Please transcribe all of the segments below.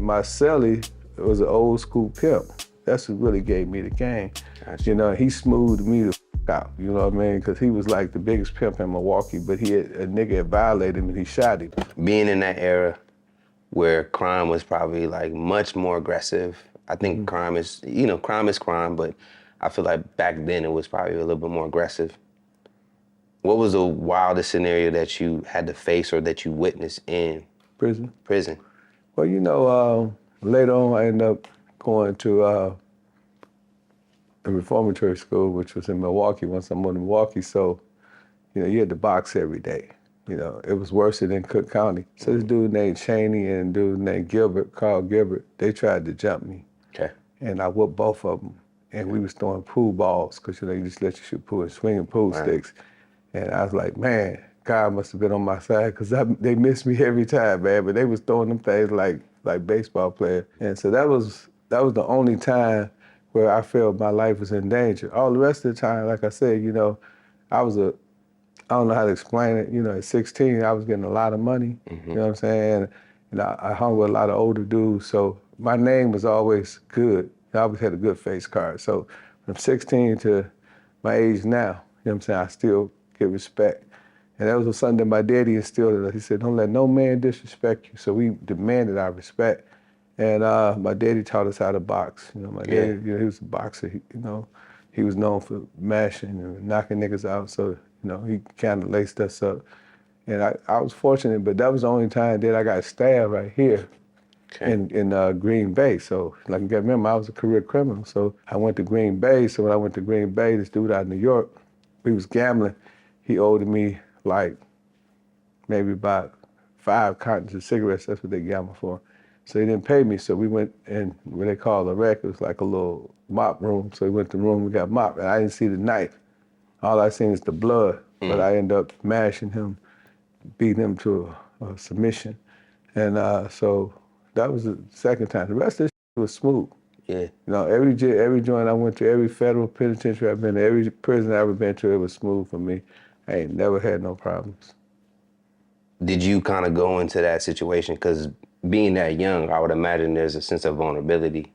my celly was an old school pimp. That's what really gave me the game. Gotcha. You know, he smoothed me the out, you know what I mean? Because he was like the biggest pimp in Milwaukee, but a nigga had violated him and he shot him. Being in that era where crime was probably like much more aggressive, I think crime is crime, but I feel like back then it was probably a little bit more aggressive. What was the wildest scenario that you had to face or that you witnessed in Prison? prison? Well, you know, later on I ended up going to a reformatory school, which was in Milwaukee, once I moved to Milwaukee. So, you know, you had to box every day. You know, it was worse than in Cook County. So this dude named Cheney and dude named Carl Gilbert, they tried to jump me. Okay. And I whooped both of them. And we was throwing pool balls, because, you know, you just let you shoot pool and swinging pool sticks. And I was like, man, God must have been on my side, because they missed me every time, man. But they was throwing them things like baseball players. And so that was the only time where I felt my life was in danger. All the rest of the time, like I said, you know, I don't know how to explain it. You know, at 16, I was getting a lot of money. You know what I'm saying? And I hung with a lot of older dudes, so my name was always good. I always had a good face card. So from 16 to my age now, you know what I'm saying, I still get respect. And that was something that my daddy instilled in us. He said, don't let no man disrespect you. So we demanded our respect. And my daddy taught us how to box. You know, my daddy, you know, he was a boxer. He was known for mashing and knocking niggas out. So, you know, he kind of laced us up. And I was fortunate, but that was the only time that I got stabbed right here in Green Bay. So, like, you gotta remember, I was a career criminal. So I went to Green Bay. So when I went to Green Bay, this dude out of New York, we was gambling. He owed me like maybe about 5 cartons of cigarettes. That's what they gambled for. So he didn't pay me. So we went in what they call a wreck. It was like a little mop room. So we went to the room, we got mopped, and I didn't see the knife. All I seen is the blood, but I ended up mashing him, beating him to a submission. And so that was the second time. The rest of this was smooth. Yeah. You know, every joint I went to, every federal penitentiary I've been to, every prison I ever been to, it was smooth for me. I ain't never had no problems. Did you kind of go into that situation, because being that young, I would imagine there's a sense of vulnerability.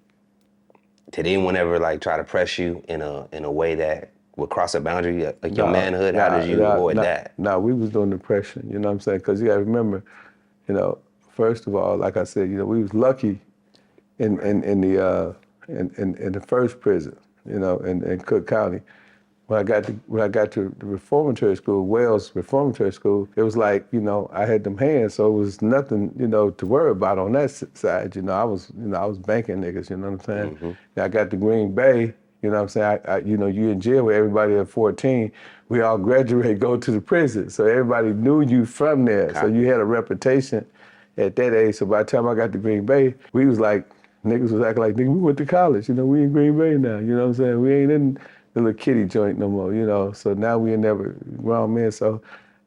Did anyone ever like try to press you in a way that would cross a boundary, like your manhood? How did you avoid that? No, we was doing depression, you know what I'm saying? Because you gotta remember, you know, first of all, like I said, you know, we was lucky in the first prison, you know, in Cook County. When I got to the reformatory school, Wales Reformatory School, it was like, you know, I had them hands, so it was nothing, you know, to worry about on that side. You know, I was banking niggas, you know what I'm saying? I got to Green Bay, you know what I'm saying? You know, you in jail with everybody at 14. We all graduate, go to the prison, so everybody knew you from there. So you had a reputation at that age. So by the time I got to Green Bay, we was like, niggas was acting like, nigga, we went to college. You know, we in Green Bay now. You know what I'm saying? We ain't in the little kitty joint no more, you know. So now we ain't never grown men. So,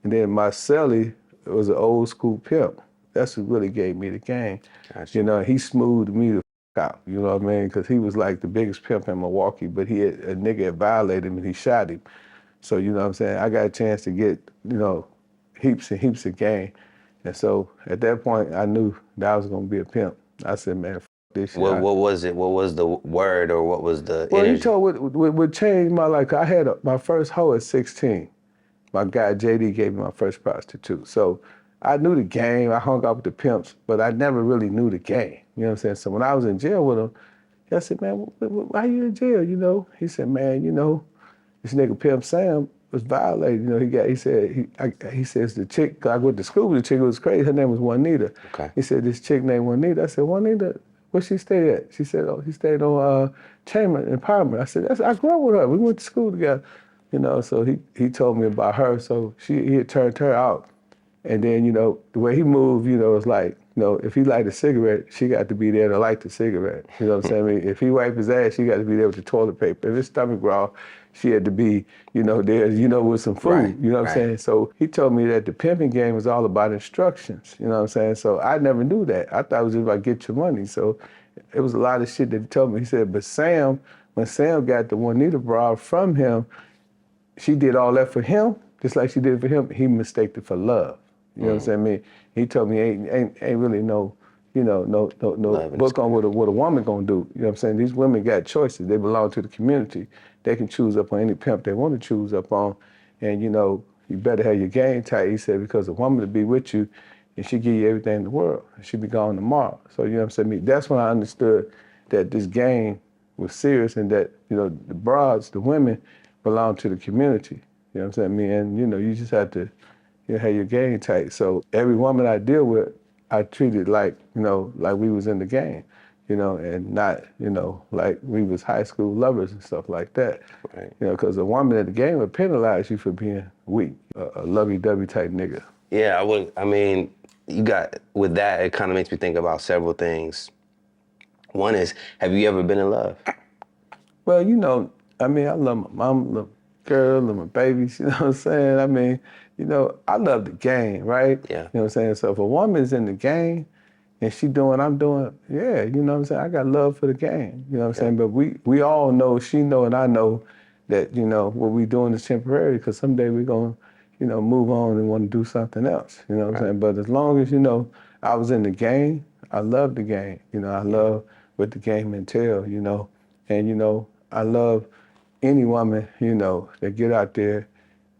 and then my celly was an old school pimp. That's what really gave me the game. Gotcha. You know, he smoothed me the out, you know what I mean? Because he was like the biggest pimp in Milwaukee, but a nigga had violated him and he shot him. So, you know what I'm saying? I got a chance to get, you know, heaps and heaps of game. And so at that point, I knew that I was gonna be a pimp. I said, man, f this shit. What was it? What was the word, or what was the Well, energy? you told what changed my life. I had my first hoe at 16. My guy, JD, gave me my first prostitute. So I knew the game. I hung out with the pimps, but I never really knew the game. You know what I'm saying? So when I was in jail with him, I said, man, why you in jail, you know? He said, man, you know, this nigga Pimp Sam was violated. You know, he says the chick, 'cause I went to school with the chick, it was crazy. Her name was Juanita. Okay. He said, this chick named Juanita. I said, Juanita, where she stay at? She said, oh, she stayed on Chamber in Palmer. I said, I grew up with her. We went to school together. You know, so he told me about her. So he had turned her out. And then, you know, the way he moved, you know, it's like, you know, if he light a cigarette, she got to be there to light the cigarette. You know what I'm saying? I mean, if he wiped his ass, she got to be there with the toilet paper. If his stomach growl, she had to be, you know, there, you know, with some food. Right, you know what I'm saying? So he told me that the pimping game was all about instructions. You know what I'm saying? So I never knew that. I thought it was just about get your money. So it was a lot of shit that he told me. He said, but Sam, when Sam got the Juanita bra from him, she did all that for him, just like she did for him. He mistaked it for love. You know what I'm saying? I mean, he told me ain't really no no Love and book on respect. what a woman gonna do. You know what I'm saying? These women got choices. They belong to the community. They can choose up on any pimp they want to choose up on. And you better have your game tight, he said, because a woman to be with you and she give you everything in the world. And she be gone tomorrow. So you know what I'm saying? That's when I understood that this game was serious and that, the broads, the women belong to the community. You know what I'm saying? And you just have to have your game tight. So every woman I deal with, I treated like we was in the game, and not, like we was high school lovers and stuff like that. Right. Because a woman in the game would penalize you for being weak, a lovey-dovey type nigga. Yeah, with that, it kind of makes me think about several things. One is, have you ever been in love? Well, I love my mom, love my girl, love my babies, you know what I'm saying? I love the game, right? Yeah. You know what I'm saying? So if a woman's in the game and she doing what I'm doing, yeah, you know what I'm saying? I got love for the game, you know what I'm saying? But we all know, she know and I know that, what we doing is temporary because someday we're going to, move on and want to do something else, you know what I'm saying? But as long as, I was in the game, I love the game, I love what the game entails, and, I love any woman, that get out there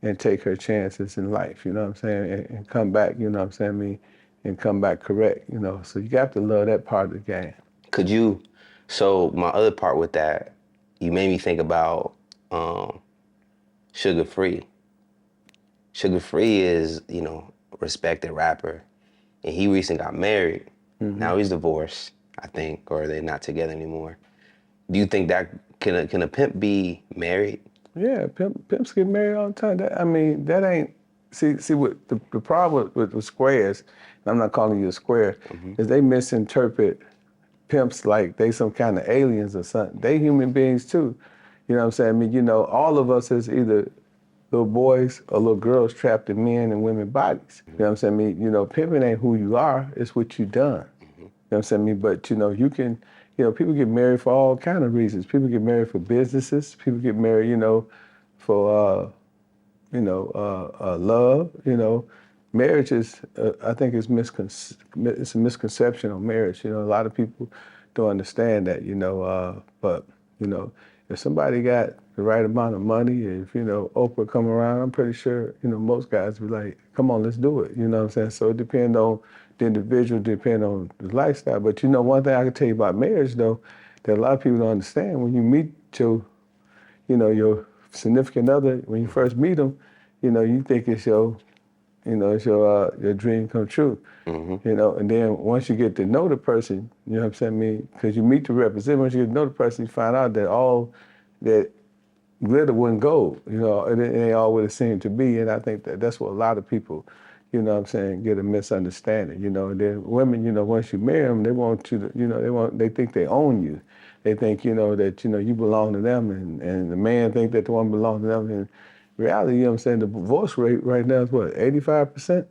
and take her chances in life, you know what I'm saying, and come back, you know what I'm saying, and come back correct, So you got to love that part of the game. So my other part with that, you made me think about Sugar Free. Sugar Free is, a respected rapper, and he recently got married. Mm-hmm. Now he's divorced, I think, or they're not together anymore. Do you think that can a pimp be married? Yeah, pimps get married all the time. That ain't what the problem with squares, and I'm not calling you a square, is they misinterpret pimps like they some kind of aliens or something. They human beings too. You know what I'm saying? All of us is either little boys or little girls trapped in men and women bodies. You know what I'm saying? Pimping ain't who you are, it's what you done. You know what I'm saying? But you can, people get married for all kind of reasons. People get married for businesses. People get married, for love. Marriage is, I think, it's a misconception on marriage. A lot of people don't understand that. But if somebody got the right amount of money, if Oprah come around, I'm pretty sure most guys be like, come on, let's do it. You know what I'm saying? So it depends on the individual, depend on the lifestyle. But one thing I can tell you about marriage though, that a lot of people don't understand, when you meet your significant other, when you first meet them, you think it's your dream come true. Mm-hmm. And then once you get to know the person, you know what I'm saying, because you meet the representative, once you get to know the person, you find out that all that glitter wasn't gold, it ain't all what it seemed to be. And I think that's what a lot of people, get a misunderstanding, and then women, once you marry them, they want you to, they think they own you. They think, that, you belong to them, and the man think that the woman belongs to them. And reality, the divorce rate right now is what, 85%?